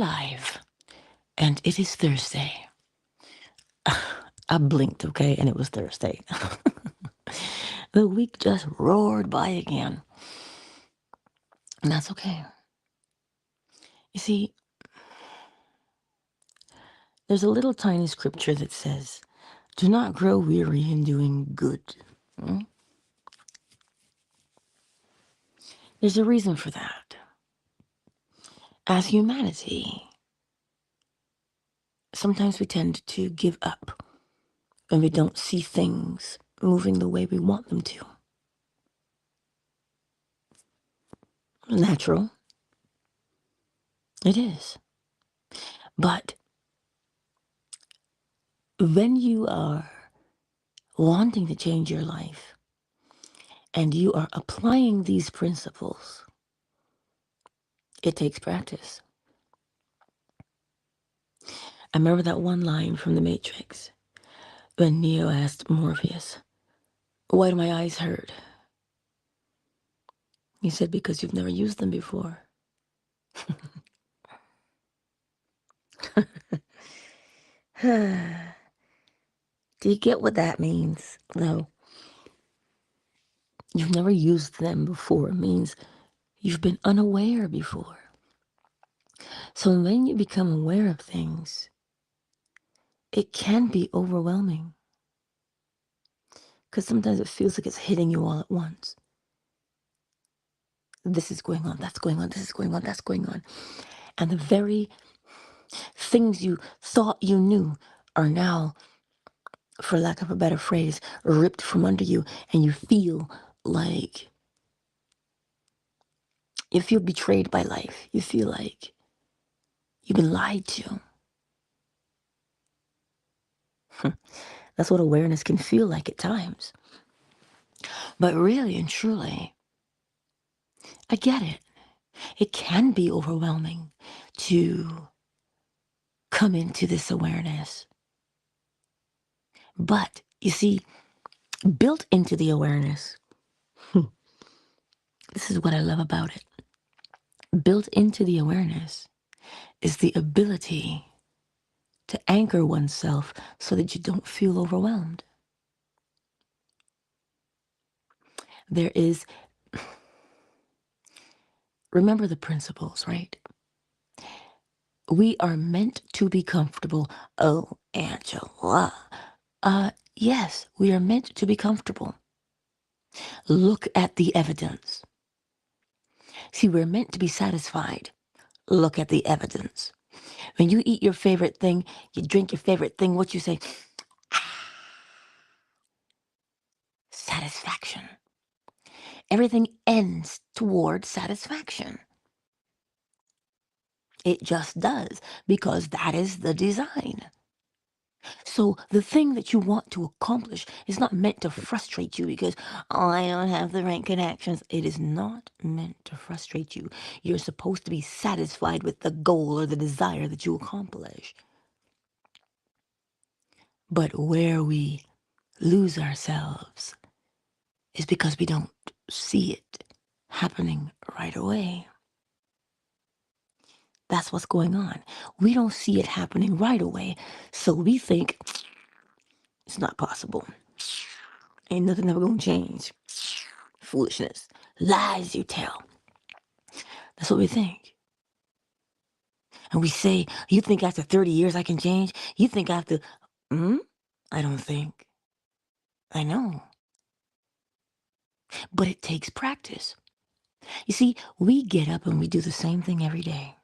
Live, and it is Thursday. I blinked, okay, and it was Thursday. The week just roared by again, and that's okay. You see, there's a little tiny scripture that says, "Do not grow weary in doing good." Hmm? There's a reason for that. As humanity, sometimes we tend to give up when we don't see things moving the way we want them to. Natural, it is. But when you are wanting to change your life and you are applying these principles, it takes practice. I remember that one line from The Matrix when Neo asked Morpheus, "Why do my eyes hurt?" He said, "Because you've never used them before." Do you get what that means? No, you've never used them before. It means you've been unaware before. So when you become aware of things, it can be overwhelming because sometimes it feels like it's hitting you all at once. This is going on, that's going on, this is going on, that's going on. And the very things you thought you knew are now, for lack of a better phrase, ripped from under you. And you feel like you feel betrayed by life. You feel like you've been lied to. That's what awareness can feel like at times. But really and truly, I get it. It can be overwhelming to come into this awareness. But you see, built into the awareness, this is what I love about it. Built into the awareness is the ability to anchor oneself so that you don't feel overwhelmed. There is, remember the principles, right? We are meant to be comfortable. Oh, Angela. Yes, we are meant to be comfortable. Look at the evidence. See, we're meant to be satisfied. Look at the evidence. When you eat your favorite thing, you drink your favorite thing, what you say? Satisfaction. Everything ends toward satisfaction. It just does, because that is the design. So the thing that you want to accomplish is not meant to frustrate you because, oh, I don't have the right connections. It is not meant to frustrate you. You're supposed to be satisfied with the goal or the desire that you accomplish. But where we lose ourselves is because we don't see it happening right away. That's what's going on. We don't see it happening right away, so we think it's not possible. Ain't nothing ever gonna change. Foolishness. Lies you tell. That's what we think. And we say, you think after 30 years I can change? You think after, I don't think. I know. But it takes practice. You see, we get up and we do the same thing every day.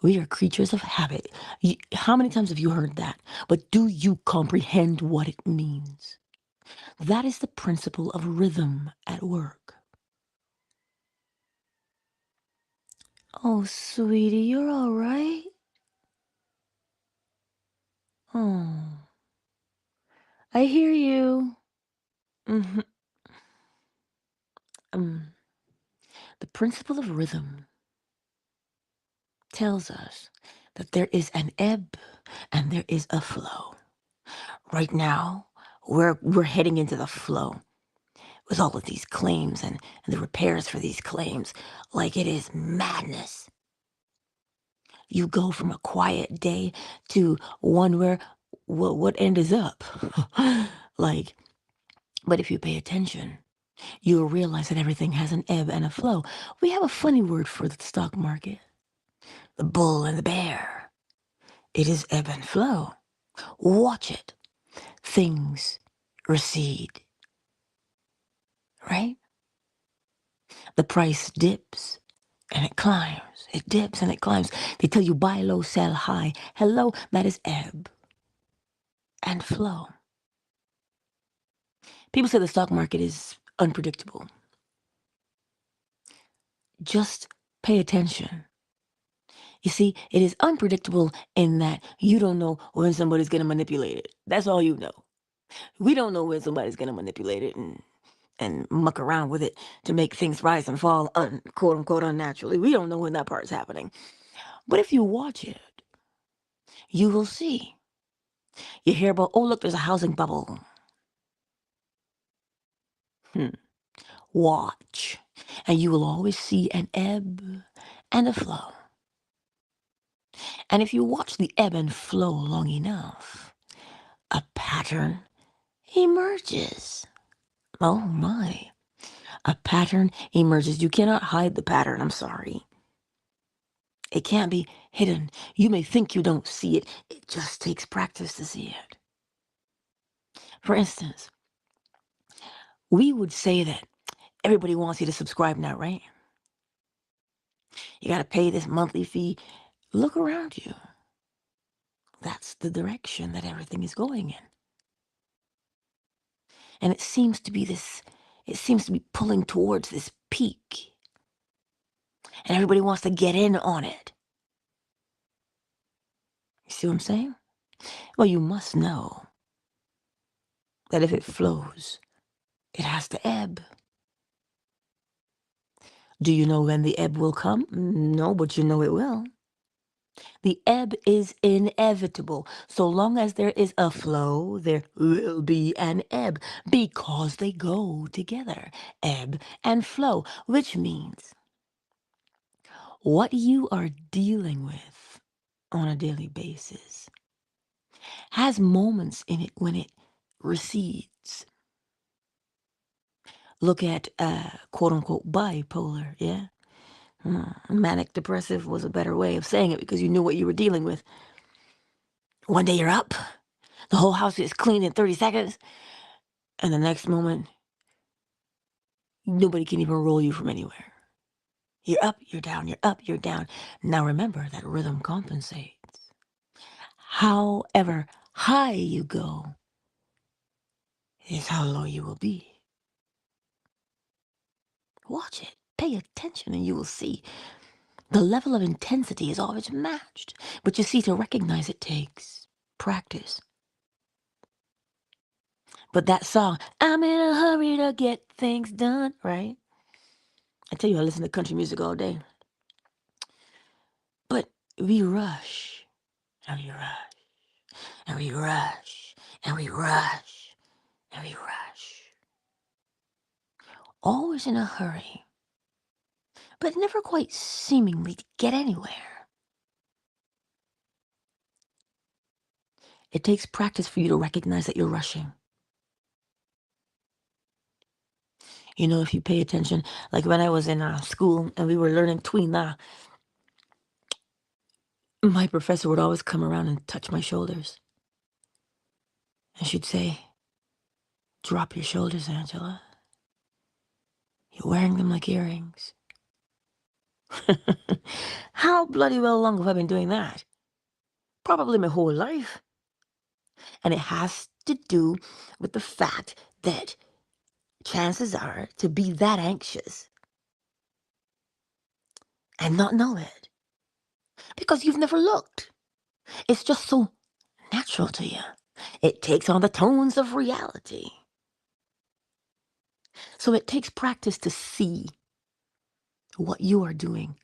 We are creatures of habit. How many times have you heard that? But do you comprehend what it means? That is the principle of rhythm at work. Oh, sweetie, you're all right? Oh, I hear you. hmm Um, the principle of rhythm tells us that there is an ebb and there is a flow. Right now, we're heading into the flow with all of these claims and the repairs for these claims, like it is madness. you go from a quiet day to one where what end is up. Like, but if you pay attention, you'll realize that everything has an ebb and a flow. We have a funny word for the stock market: the bull and the bear. It is ebb and flow. Watch it. Things recede, right? The price dips and it climbs. It dips and it climbs. They tell you buy low, sell high. Hello, that is ebb and flow. People say the stock market is unpredictable. Just pay attention. You see, it is unpredictable in that you don't know when somebody's going to manipulate it. That's all you know. We don't know when somebody's going to manipulate it and muck around with it to make things rise and fall, quote unquote, unnaturally. We don't know when that part's happening. But if you watch it, you will see. You hear about, oh, look, there's a housing bubble. Watch, and you will always see an ebb and a flow. And if you watch the ebb and flow long enough, a pattern emerges. Oh my. A pattern emerges. You cannot hide the pattern. I'm sorry. It can't be hidden. You may think you don't see it. It just takes practice to see it. For instance, we would say that everybody wants you to subscribe now, right? You got to pay this monthly fee. Look around you. That's the direction that everything is going in. And it seems to be pulling towards this peak. And everybody wants to get in on it. You see what I'm saying? Well, you must know that if it flows, it has to ebb. Do you know when the ebb will come? No, but you know it will. The ebb is inevitable. So long as there is a flow, there will be an ebb because they go together. Ebb and flow, which means what you are dealing with on a daily basis has moments in it when it recedes. Look at quote unquote bipolar, yeah? Manic depressive was a better way of saying it because you knew what you were dealing with. One day you're up, the whole house is clean in 30 seconds, and the next moment, nobody can even roll you from anywhere. You're up, you're down, you're up, you're down. Now remember that rhythm compensates. However high you go is how low you will be. Watch it, pay attention, and you will see the level of intensity is always matched. But you see, to recognize it takes practice. But that song, I'm in a hurry to get things done, right? I tell you, I listen to country music all day. But we rush, and we rush, and we rush, and we rush, and we rush. Always in a hurry, but never quite seemingly to get anywhere. It takes practice for you to recognize that you're rushing. You know, if you pay attention, like when I was in school and we were learning Twee Na, my professor would always come around and touch my shoulders. And she'd say, drop your shoulders, Angela. You're wearing them like earrings. How bloody well long have I been doing that? Probably my whole life. And it has to do with the fact that chances are to be that anxious and not know it because you've never looked. It's just so natural to you. It takes on the tones of reality. So it takes practice to see what you are doing.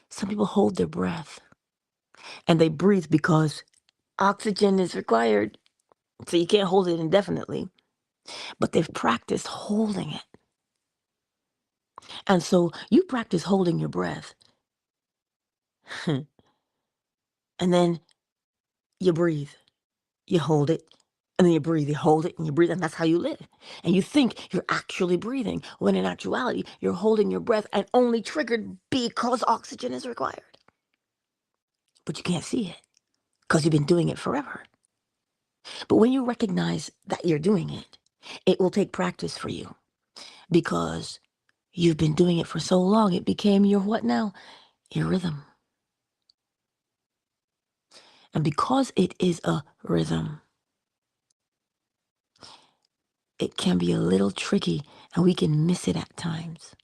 Some people hold their breath and they breathe because oxygen is required. So you can't hold it indefinitely. But they've practiced holding it. And so you practice holding your breath. and then you breathe, you hold it, and then you breathe, you hold it, and you breathe, and that's how you live. And you think you're actually breathing, when in actuality, you're holding your breath and only triggered because oxygen is required. But you can't see it because you've been doing it forever. But when you recognize that you're doing it, it will take practice for you because you've been doing it for so long. It became your what now? Your rhythm. And because it is a rhythm, it can be a little tricky and we can miss it at times.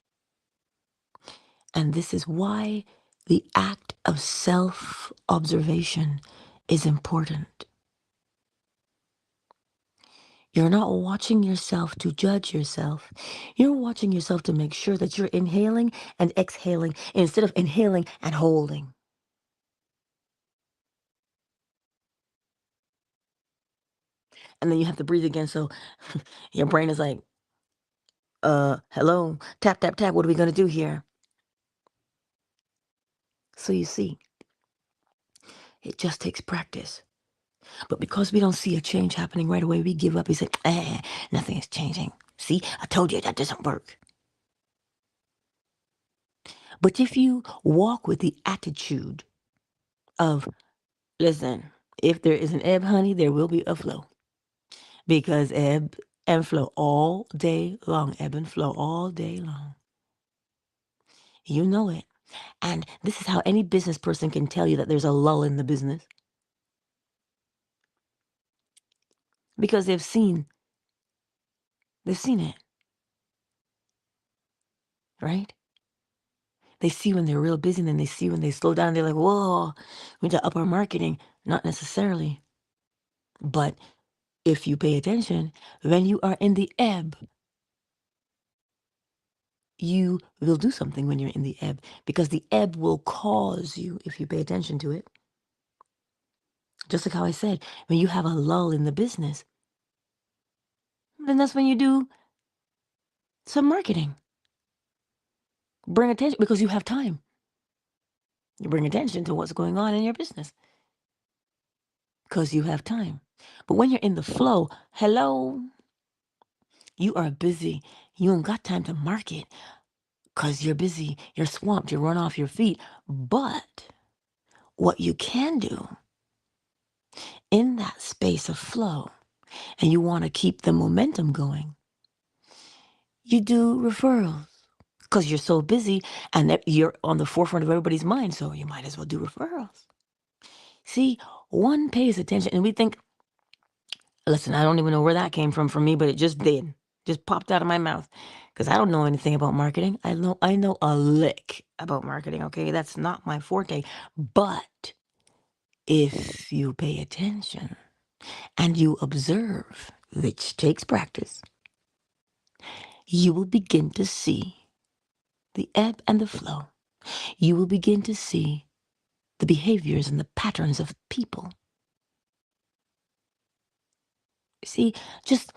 And this is why the act of self-observation is important. You're not watching yourself to judge yourself. You're watching yourself to make sure that you're inhaling and exhaling instead of inhaling and holding. And then you have to breathe again. So your brain is like, hello, tap, tap, tap. What are we going to do here? So you see, it just takes practice. But because we don't see a change happening right away, we give up. We say, nothing is changing. See, I told you that doesn't work. But if you walk with the attitude of, listen, if there is an ebb, honey, there will be a flow. Because ebb and flow all day long, ebb and flow all day long. You know it. And this is how any business person can tell you that there's a lull in the business. Because they've seen it, right? They see when they're real busy, and then they see when they slow down. They're like, whoa, we need to up our marketing. Not necessarily. But if you pay attention, when you are in the ebb, you will do something when you're in the ebb. Because the ebb will cause you, if you pay attention to it. Just like how I said, when you have a lull in the business, then that's when you do some marketing. Bring attention, because you have time. You bring attention to what's going on in your business because you have time. But when you're in the flow, hello, you are busy. You don't got time to market because you're busy. You're swamped. You run off your feet. But what you can do in that space of flow, and you want to keep the momentum going, you do referrals because you're so busy and that you're on the forefront of everybody's mind. So you might as well do referrals. See, one pays attention, and we think, listen, I don't even know where that came from for me, but it just did. Just popped out of my mouth. Because I don't know anything about marketing. I know a lick about marketing, okay? That's not my forte. But if you pay attention and you observe, which takes practice, you will begin to see the ebb and the flow. You will begin to see the behaviors and the patterns of people. See, just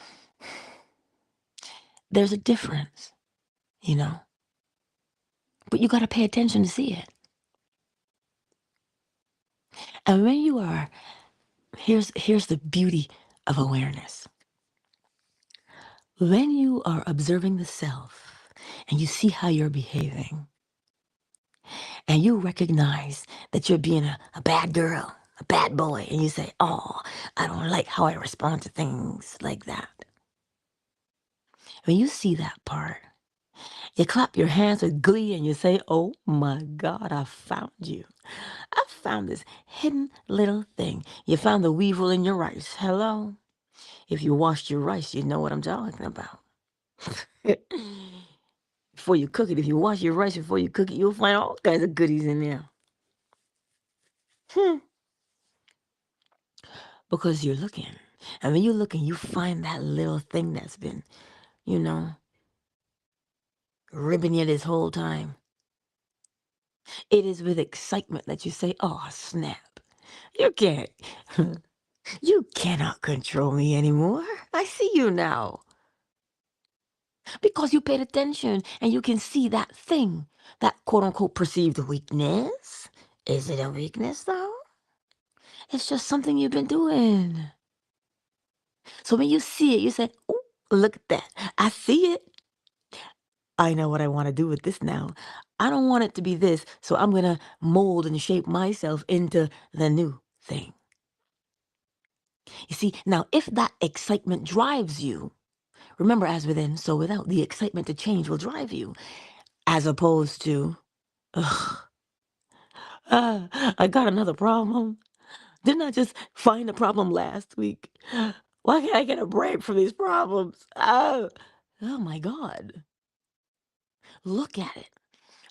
there's a difference, you know? But you got to pay attention to see it. And when you are, here's the beauty of awareness. When you are observing the self and you see how you're behaving, and you recognize that you're being a bad girl, a bad boy, and you say, oh, I don't like how I respond to things like that. When you see that part, you clap your hands with glee and you say, oh my God, I found you. I found this hidden little thing. You found the weevil in your rice. Hello? If you washed your rice, you know what I'm talking about. Before you cook it, if you wash your rice before you cook it, you'll find all kinds of goodies in there. Because you're looking. And when you're looking, you find that little thing that's been, you know, ribbing you this whole time. It is with excitement that you say, oh, snap. You can't. You cannot control me anymore. I see you now. Because you paid attention and you can see that thing, that quote unquote perceived weakness. Is it a weakness, though? It's just something you've been doing. So when you see it, you say, "Ooh, look at that. I see it. I know what I want to do with this now. I don't want it to be this, so I'm going to mold and shape myself into the new thing." You see, now if that excitement drives you, remember, as within, so without, the excitement to change will drive you, as opposed to, ugh, I got another problem. Didn't I just find a problem last week? Why can't I get a break from these problems? Oh my God. Look at it.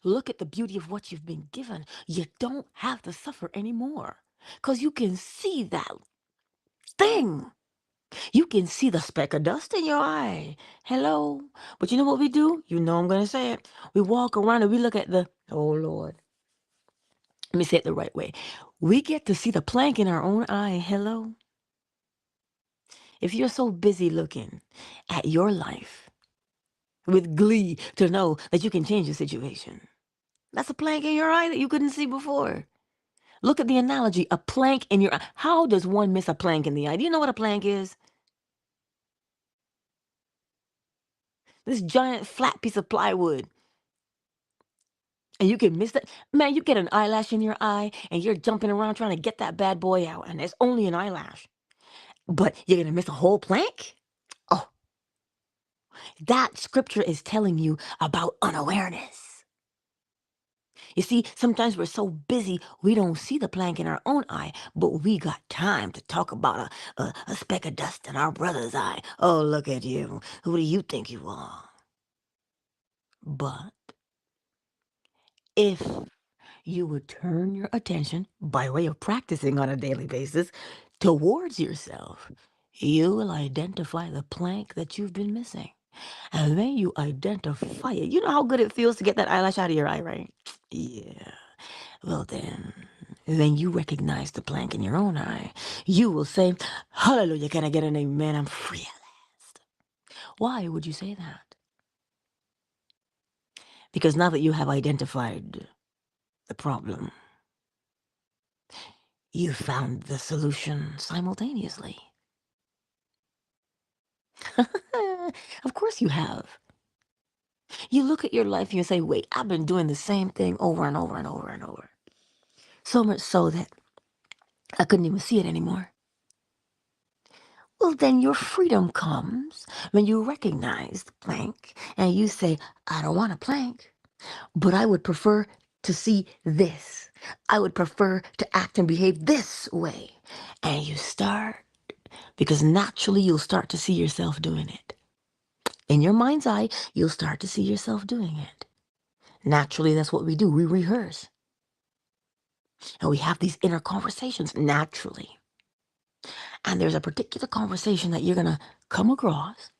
Look at the beauty of what you've been given. You don't have to suffer anymore because you can see that thing. You can see the speck of dust in your eye. Hello. But you know what we do? You know I'm going to say it. We walk around and we look at the, oh Lord. Let me say it the right way. We get to see the plank in our own eye. Hello. If you're so busy looking at your life with glee to know that you can change the situation, that's a plank in your eye that you couldn't see before. Look at the analogy, a plank in your eye. How does one miss a plank in the eye? Do you know what a plank is? This giant flat piece of plywood. And you can miss that. Man, you get an eyelash in your eye and you're jumping around trying to get that bad boy out, and it's only an eyelash. But you're going to miss a whole plank? Oh, that scripture is telling you about unawareness. You see, sometimes we're so busy, we don't see the plank in our own eye, but we got time to talk about a speck of dust in our brother's eye. Oh, look at you. Who do you think you are? But if you would turn your attention, by way of practicing on a daily basis, towards yourself, you will identify the plank that you've been missing. And when you identify it, you know how good it feels to get that eyelash out of your eye, right? Yeah. Well, then, when you recognize the plank in your own eye, you will say, "Hallelujah, can I get an amen? I'm free at last." Why would you say that? Because now that you have identified the problem, you found the solution simultaneously. Of course you have. You look at your life and you say, wait, I've been doing the same thing over and over and over and over. So much so that I couldn't even see it anymore. Well, then your freedom comes when you recognize the plank and you say, I don't want a plank, but I would prefer to see this. I would prefer to act and behave this way. And you start, because naturally you'll start to see yourself doing it. In your mind's eye, you'll start to see yourself doing it. Naturally, that's what we do. We rehearse. And we have these inner conversations naturally. And there's a particular conversation that you're going to come across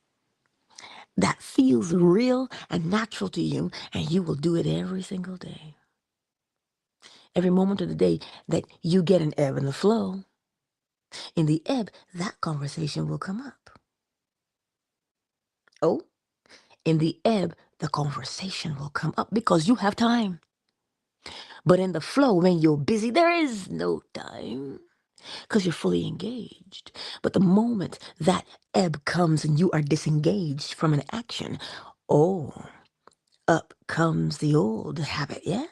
that feels real and natural to you, and you will do it every single day. Every moment of the day that you get an ebb and the flow, in the ebb, that conversation will come up. Oh, in the ebb, the conversation will come up because you have time. But in the flow, when you're busy, there is no time because you're fully engaged. But the moment that ebb comes and you are disengaged from an action, oh, up comes the old habit, yeah?